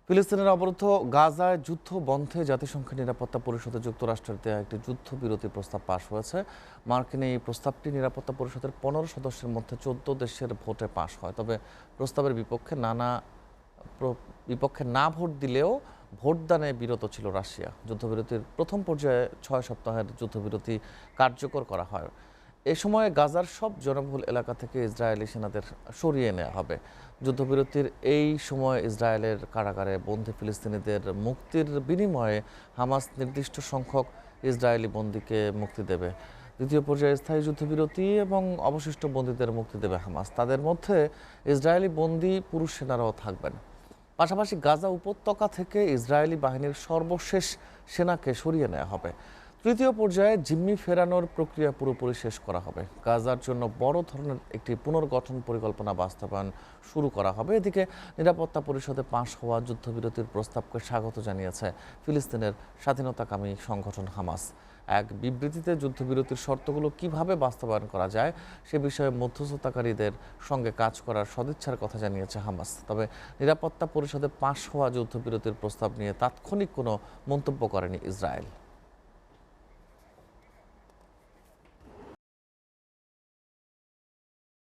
ফিলিস্তিনের অবরুদ্ধ গাজায় যুদ্ধ বন্ধে জাতিসংঘের নিরাপত্তা পরিষদে যুক্তরাষ্ট্রের দেয়া একটি যুদ্ধবিরতি প্রস্তাব পাশ হয়েছে। মার্কিন এই প্রস্তাবটি নিরাপত্তা পরিষদের 15 সদস্যের মধ্যে 14 দেশের ভোটে পাশ হয়। তবে প্রস্তাবের বিপক্ষে না ভোট দিলেও ভোটদানে বিরত ছিল রাশিয়া। যুদ্ধবিরতির প্রথম পর্যায়ে 6 সপ্তাহের যুদ্ধবিরতি কার্যকর করা হয়। এ সময়ে গাজার সব জনবহুল এলাকা থেকে ইসরায়েলি সেনাদের সরিয়ে নেওয়া হবে। যুদ্ধবিরতির এই সময় ইসরায়েলের কারাগারে বন্দী ফিলিস্তিনিদের মুক্তির বিনিময়ে হামাস নির্দিষ্ট সংখ্যক ইসরায়েলি বন্দীকে মুক্তি দেবে। দ্বিতীয় পর্যায়ে স্থায়ী যুদ্ধবিরতি এবং অবশিষ্ট বন্দীদের মুক্তি দেবে হামাস। তাদের মধ্যে ইসরায়েলি বন্দী পুরুষ সেনারাও থাকবেন। পাশাপাশি গাজা উপত্যকা থেকে ইসরায়েলি বাহিনীর সর্বশেষ সেনাকে সরিয়ে নেওয়া হবে। তৃতীয় পর্যায়ে জিম্মি ফেরানোর প্রক্রিয়া পুরোপুরি শেষ করা হবে। গাজার জন্য বড় ধরনের একটি পুনর্গঠন পরিকল্পনা বাস্তবায়ন শুরু করা হবে। এদিকে নিরাপত্তা পরিষদে পাশ হওয়া যুদ্ধবিরতির প্রস্তাবকে স্বাগত জানিয়েছে ফিলিস্তিনের স্বাধীনতাকামী সংগঠন হামাস। এক বিবৃতিতে যুদ্ধবিরতির শর্তগুলো কিভাবে বাস্তবায়ন করা যায় সে বিষয়ে মধ্যস্থতাকারীদের সঙ্গে কাজ করার সদিচ্ছার কথা জানিয়েছে হামাস। তবে নিরাপত্তা পরিষদে পাশ হওয়া যুদ্ধবিরতির প্রস্তাব নিয়ে তাৎক্ষণিক কোনো মন্তব্য করেনি ইসরায়েল।